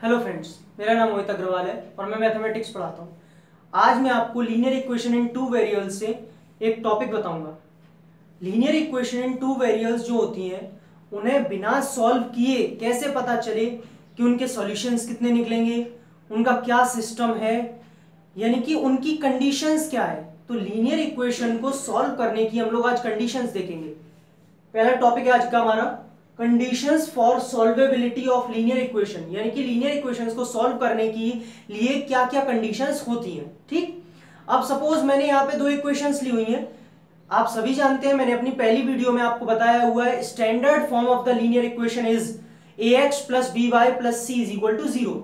Hello friends, मेरा नाम मोहित अग्रवाल है और मैं मैथमेटिक्स पढ़ाता हूँ। आज मैं आपको linear equation in two variables से एक टॉपिक बताऊंगा। Linear equation in two variables जो होती हैं उन्हें बिना सॉल्व किए कैसे पता चले कि उनके सॉल्यूशंस कितने निकलेंगे, उनका क्या सिस्टम है, यानी कि उनकी कंडीशंस क्या है। तो लीनियर इक्वेशन को सॉल्व करने की हम लोग आज कंडीशंस देखेंगे। पहला टॉपिक है आज का हमारा conditions for solvability of linear equation, यानी कि लीनियर इक्वेशंस को सॉल्व करने के लिए क्या क्या कंडीशंस होती हैं। ठीक, अब सपोज मैंने यहाँ पे दो इक्वेशंस ली हुई हैं। आप सभी जानते हैं, मैंने अपनी पहली वीडियो में आपको बताया हुआ है, standard form of the linear equation is ax plus b y plus c is equal to 0।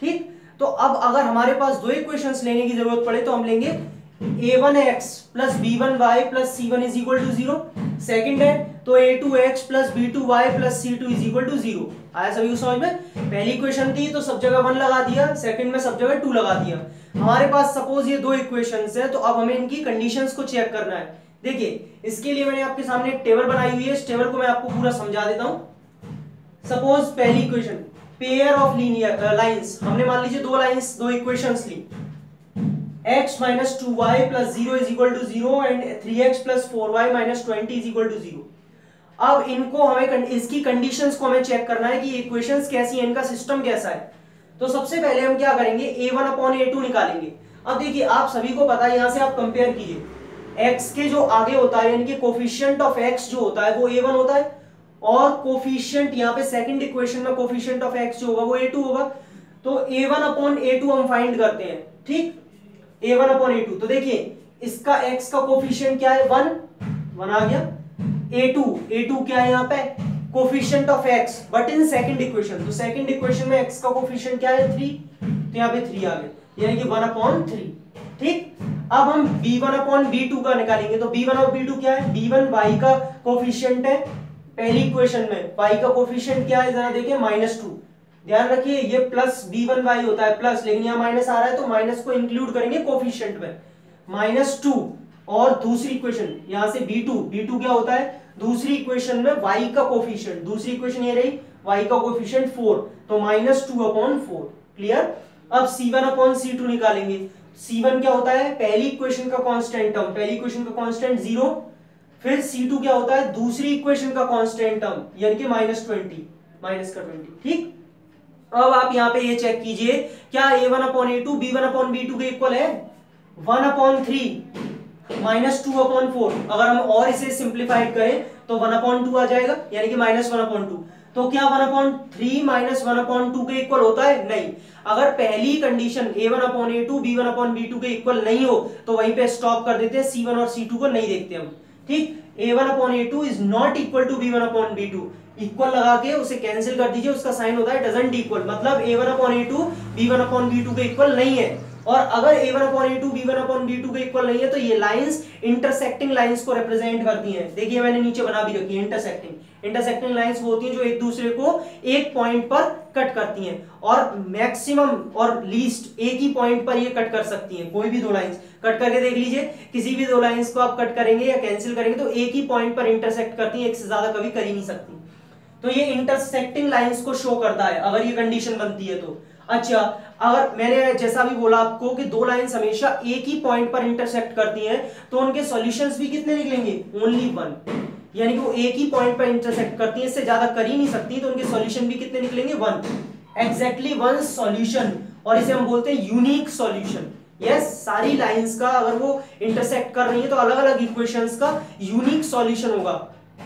ठीक, तो अब अगर हमारे पास दो इक्वेशंस लेने की जरूरत पड़े तो हम लेंगे a1x plus b1y plus c1 is equal to 0। Second है तो a2x plus b2y plus c2 is equal to 0। आया सभी को समझ में? पहली इक्वेशन थी तो सब जगह 1 लगा दिया, सेकंड में सब जगह 2 लगा दिया। हमारे पास सपोज ये दो इक्वेशंस है, तो अब हमें इनकी कंडीशंस को चेक करना है। देखिए, इसके लिए मैंने आपके सामने एक टेबल बनाई हुई है। इस टेबल को मैं आपको पूरा समझा देता हूं। सपोज पहली equation, pair of linear lines, हमने मान लीजिए दो लाइंस, दो इक्वेशंस ली, x minus 2y plus 0 is equal to 0 and 3x plus 4y minus 20 is equal to 0। अब इनको हमें इसकी कंडीशंस को हमें चेक करना है कि इक्वेशंस कैसी हैं, इनका सिस्टम कैसा है। तो सबसे पहले हम क्या करेंगे, a1 अपॉन a2 निकालेंगे। अब देखिए, आप सभी को पता है, यहां से आप कंपेयर कीजिए, x के जो आगे होता है यानी कि कोफिशिएंट ऑफ x जो होता है वो a1 होता है, और कोफिशिएंट यहाँ पे सेकंड इक्वेशन में कोफिशिएंट ऑफ x जो होगा वो a2 होगा। तो a1 अपॉन a2 हम फाइंड करते हैं। ठीक, a1 अपॉन a2, तो देखिए इसका x का कोफिशिएंट क्या है, 1 आ गया। a2 क्या है यहाँ पे, coefficient of x, but in second equation, तो सेकंड इक्वेशन में x का कोफिशिएंट क्या है, 3, तो यहाँ पे 3 आ गया, यानी कि 1 अपॉन 3। ठीक, अब हम b1 अपॉन b2 का निकालेंगे। तो b1 और b2 क्या है, b1 y का कोफिशिएंट है, पहली इक्वेशन में y का कोफिशिएंट क्या है, जरा देखिए, -2। ध्यान रखिए, ये प्लस b1y होता है प्लस, लेकिन यहाँ माइनस आ रहा है तो माइनस को इंक्लूड करेंगे कोफिशिएंट में, -2। और दूसरी इक्वेशन यहां से b2 क्या होता है, दूसरी इक्वेशन में y का कोफिशिएंट, दूसरी इक्वेशन ये रही, y का कोफिशिएंट 4, तो -2 अपॉन 4। क्लियर? अब c1 अपॉन c2 निकालेंगे। c1 क्या होता है, पहली इक्वेशन का कांस्टेंट टर्म, पहली इक्वेशन का कांस्टेंट 0, फिर c2 क्या होता है, दूसरी इक्वेशन का कांस्टेंट टर्म, यानी कि -20। ठीक, अब आप यहां पे ये चेक कीजिए, क्या a1 upon a2 b1 upon b2 के इक्वल है, 1 अपॉन 3 -2 अपॉन 4। अगर हम और इसे सिंप्लीफाइड करें तो 1 अपॉन 2 आ जाएगा, यानी कि -1 अपॉन 2। तो क्या 1 अपॉन 3 माइनस 1 अपॉन 2 के इक्वल होता है? नहीं। अगर पहली condition a1 upon a2 b1 upon b2 के इक्वल नहीं हो तो वहीं पे स्टॉप कर देते हैं, c1 और c2 को नहीं देखते हम। ठीक, a1 upon a2 is not equal to b1 upon b2, equal लगा के उसे कैंसिल कर दीजिए, उसका साइन होता है डजंट इक्वल, मतलब a1 upon a2 b1 upon b2 के इक्वल नहीं है। और अगर a1 upon a2 b1 upon b2 के इक्वल नहीं है तो ये लाइंस इंटरसेक्टिंग लाइंस को रिप्रेजेंट करती हैं। देखिए मैंने नीचे बना भी रखी है, इंटरसेक्टिंग लाइंस वो होती हैं जो एक दूसरे को एक पॉइंट पर कट करती हैं, और मैक्सिमम और लीस्ट एक ही पॉइंट पर ये कट कर सकती हैं। कोई भी दो लाइंस कट करके देख लीजिए, किसी भी दो लाइंस को आप कट करेंगे या कैंसिल करेंगे तो एक ही पॉइंट पर इंटरसेक्ट करती हैं, एक से ज्यादा कभी कर ही नहीं सकती। तो ये इंटरसेक्टिंग लाइंस को शो करता है अगर ये कंडीशन बनती है तो। अच्छा, अगर मैंने जैसा भी बोला आपको कि दो लाइंस हमेशा एक ही पॉइंट पर इंटरसेक्ट करती हैं तो उनके सॉल्यूशंस भी कितने निकलेंगे, ओनली 1, यानी कि वो एक ही पॉइंट पर इंटरसेक्ट करती हैं, इससे ज्यादा कर ही नहीं सकती, तो उनके सॉल्यूशन भी कितने निकलेंगे, 1, एग्जैक्टली 1 सॉल्यूशन। और इसे हम बोलते हैं यूनिक सॉल्यूशन। यस, सारी लाइंस का अगर वो इंटरसेक्ट कर रही है तो अलग अलग इक्वेशंस का यूनिक सॉल्यूशन होगा।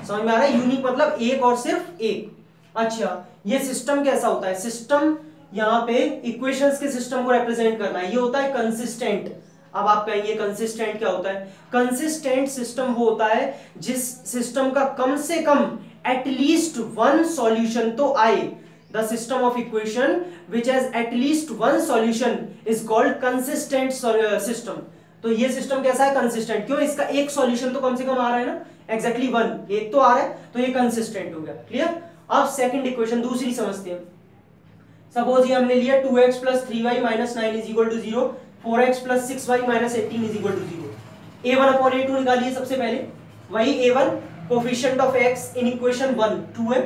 समझ में आ रहा है? यूनिक मतलब एक और सिर्फ एक। अच्छा, ये सिस्टम कैसा होता है, सिस्टम यहाँ पे इक्वेशंस के सिस्टम को रिप्रेजेंट करना है, ये होता है कंसिस्टेंट। अब आप कहेंगे कंसिस्टेंट क्या होता है? कंसिस्टेंट सिस्टम वो होता है जिस सिस्टम का कम से कम एटलीस्ट 1 सॉल्यूशन तो आए। The system of equation which has at least 1 solution is called consistent system. तो ये सिस्टम कैसा है, कंसिस्टेंट। क्यों? इसका एक सॉल्यूशन तो कम से कम आ रहा है ना, एग्जैक्टली 1, एक तो आ रहा है, तो ये कंसिस्टेंट हो गया। क्लियर? अब सेकंड इक्वेशन दूसरी समझते हैं। सपोज ये हमने लिया 2x plus 3y minus 9 is equal to 0, 4x plus 6y minus 18 is equal to 0। a1 upon a2 निकालिए सबसे पहले। वही a1 coefficient of x in equation 1 2 है,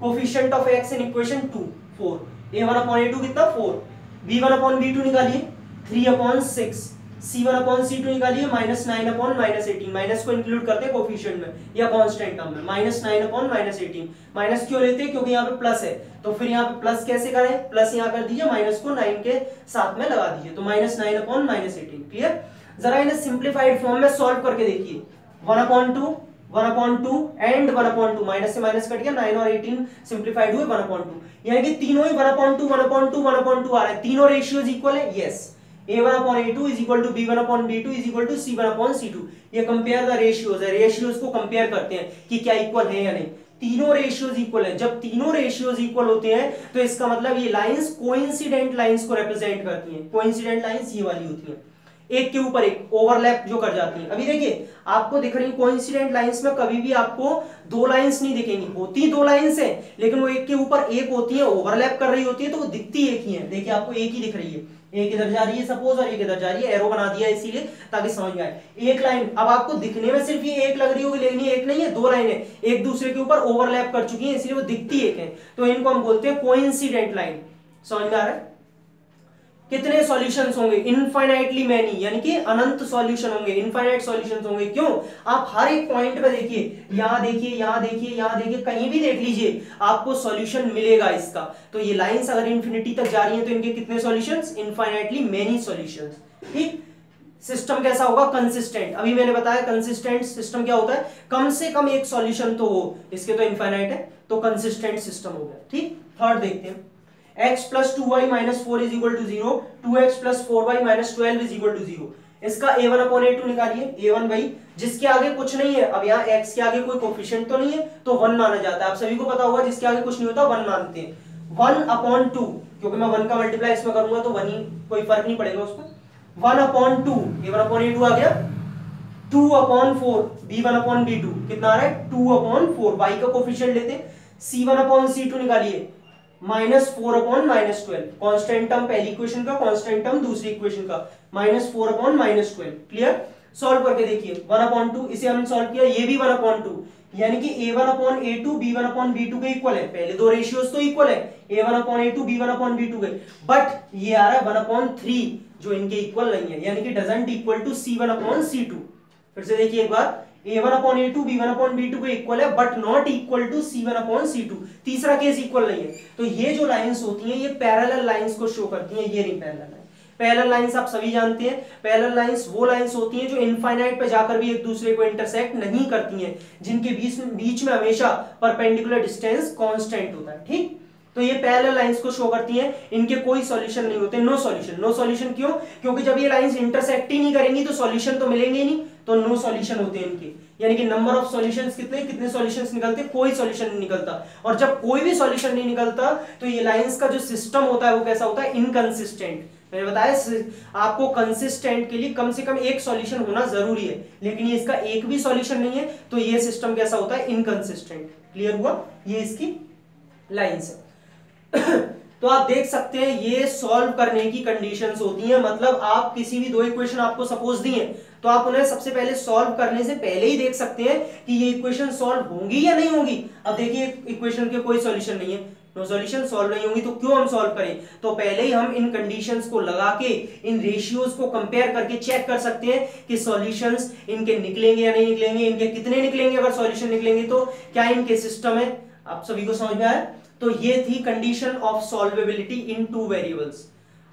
coefficient of x in equation 2, 4, a1/a2 कितना 4, b1/b2 निकालिए 3/6, c1/c2 निकालिए -9/-18, minus को include करते हैं कोफिशिएंट में या कांस्टेंट टर्म में, -9/-18, माइनस क्यों लेते हैं क्योंकि यहाँ पे प्लस है, तो फिर यहाँ पे प्लस कैसे करें, प्लस यहाँ कर दीजिए, माइनस को 9 के साथ में लगा दीजिए, तो -9/-18। क्लियर। जरा इन्हें सिंप्लीफाइड फॉर्म में सॉल्व करके देखिए, 1/2 1/2 एंड 1/2, माइनस से माइनस कट गया, 9 और 18 सिंप्लीफाइड हुए 1/2, यानी कि तीनों ही 1/2 1/2 1/2 आ रहे हैं, तीनों रेशियोज इक्वल है। Yes, a1/a2 is equal to b1/b2 is equal to c1/c2। ये कंपेयर द रेशियोज है, रेशियोज को कंपेयर करते हैं कि क्या इक्वल है या नहीं। तीनों रेशियोज इक्वल है, जब तीनों रेशियोज इक्वल होते हैं तो इसका मतलब ये लाइंस कोइंसिडेंट लाइंस को रिप्रेजेंट करती हैं। कोइंसिडेंट लाइंस ये वाली होती हैं, एक के ऊपर एक ओवरलैप जो कर जाती हैं। अभी देखिए आपको दिख रही कोइंसिडेंट लाइंस में कभी भी आपको दो लाइंस नहीं दिखेंगी, होती दो लाइंस है लेकिन वो एक के ऊपर एक होती है, ओवरलैप कर रही होती है, तो वो दिखती एक ही है। देखिए आपको एक ही दिख रही है, एक इधर जा रही है सपोज और एक इधर जा रही है, एरो बना दिया इसीलिए ताकि समझ में आए। एक लाइन अब आपको दिखने में सिर्फ ये एक लग रही होगी लेकिन ये एक नहीं है, दो लाइनें एक दूसरे के ऊपर ओवरलैप कर चुकी हैं इसलिए वो दिखती एक है, तो इनको हम बोलते हैं कोइंसिडेंट लाइन। समझ में आ रहा है। कितने सॉल्यूशंस होंगे, इनफाइनाइटली मैनी, यानी कि अनंत सॉल्यूशन होंगे, इनफाइनाइट सॉल्यूशंस होंगे। क्यों, आप हर एक पॉइंट पे देखिए, यहां देखिए, यहां देखिए, यहां देखिए, कहीं भी देख लीजिए आपको सॉल्यूशन मिलेगा इसका। तो ये लाइंस अगर इन्फिनिटी तक जा रही हैं तो इनके कितने सॉल्यूशंस, इनफाइनाइटली मैनी सॉल्यूशंस। ठीक। सिस्टम कैसा होगा, कंसिस्टेंट। अभी मैंने बताया कंसिस्टेंट सिस्टम क्या होता है, कम से कम एक सॉल्यूशन तो हो, इसके तो इनफाइनाइट है, तो कंसिस्टेंट सिस्टम हो गया। ठीक। थर्ड देखते हैं, x plus 2y minus 4 is equal to 0, 2x plus 4y minus 12 is equal to 0। इसका a1/a2 निकालिए, a1 भाई जिसके आगे कुछ नहीं है, अब यहाँ x के आगे कोई कोफिशिएंट तो नहीं है तो 1 माना जाता है। आप सभी को पता होगा जिसके आगे कुछ नहीं होता 1 मानते हैं। 1/2 क्योंकि मैं 1 का मल्टीप्लाई इसमें करूंगा तो 1 ही, कोई फर्क नहीं पड़ेगा उसमें। 1/2 a1/a2 आ गया, 2/4 b1/b2 कितना आ रहा है 2/4, y का कोफिशिएंट लेते हैं, c1/c2 निकालिए -4/-12, कांस्टेंट टर्म पहली इक्वेशन का, कांस्टेंट टर्म दूसरी इक्वेशन का, -4/-12। क्लियर। सॉल्व करके देखिए 1/2, इसे हमने सॉल्व किया, ये भी 1/2, यानी कि a1/a2 b1/b2 के इक्वल है। पहले दो रेशियोज तो इक्वल है, a1/a2 b1/b2 के, बट ये आ रहा है 1/3 जो इनके इक्वल नहीं है, यानी कि डजंट इक्वल टू c1/c2। फिर से देखिए एक बार, a1/a2 b1/b2 के इक्वल है but not equal to c1/c2। तीसरा केस इक्वल नहीं है। तो ये जो लाइंस होती हैं ये पैरेलल लाइंस को शो करती हैं, ये नहीं पैरेलल लाइन। पैरेलल लाइंस आप सभी जानते हैं, पैरेलल लाइंस वो लाइंस होती हैं जो इनफाइनाइट पे जाकर भी एक दूसरे को इंटरसेक्ट नहीं करती हैं, जिनके बीच में हमेशा परपेंडिकुलर डिस्टेंस कांस्टेंट होता है। ठीक। तो ये पैरेलल लाइंस को शो करती हैं, इनके कोई सॉल्यूशन नहीं होते, नो सॉल्यूशन। नो सॉल्यूशन क्यों, क्योंकि जब ये लाइंस इंटरसेक्ट ही नहीं करेंगी तो सॉल्यूशन तो मिलेंगे ही नहीं, तो नो सॉल्यूशन होते हैं इनके। यानी कि नंबर ऑफ सॉल्यूशंस कितने सॉल्यूशंस निकलते, कोई सॉल्यूशन नहीं निकलता। और जब कोई भी सॉल्यूशन नहीं निकलता तो ये लाइंस का जो सिस्टम होता है वो कैसा होता है, इनकंसिस्टेंट। मैंने बताया आपको कंसिस्टेंट के लिए कम से कम एक सॉल्यूशन होना जरूरी है, लेकिन ये इसका एक भी सॉल्यूशन नहीं है तो ये सिस्टम कैसा होता है, इनकंसिस्टेंट। क्लियर हुआ, ये इसकी लाइंस है। तो आप देख सकते हैं ये सॉल्व करने की कंडीशंस होती हैं, मतलब आप किसी भी दो इक्वेशन आपको सपोज दी हैं तो आप उन्हें सबसे पहले सॉल्व करने से पहले ही देख सकते हैं कि ये इक्वेशन सॉल्व होंगी या नहीं होंगी। अब देखिए इक्वेशन के कोई सॉल्यूशन नहीं है, नो सॉल्यूशन, सॉल्व नहीं होंगी, तो क्यों हम सॉल्व करें, तो पहले ही हम इन कंडीशंस को लगा के इन रेशियोज को कंपेयर करके चेक कर सकते हैं कि सॉल्यूशंस इनके निकलेंगे या नहीं निकलेंगे, इनके कितने निकलेंगे, अगर सॉल्यूशन निकलेंगे तो क्या इनके सिस्टम है। आप सभी को समझ में आया। तो ये थी condition of solvability in two variables.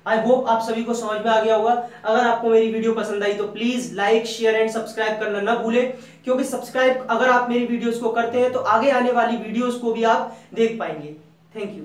I hope आप सभी को समझ में आ गया होगा। अगर आपको मेरी वीडियो पसंद आई तो please like, share and subscribe करना ना भूलें, क्योंकि सब्सक्राइब अगर आप मेरी वीडियोस को करते हैं तो आगे आने वाली वीडियोस को भी आप देख पाएंगे। Thank you.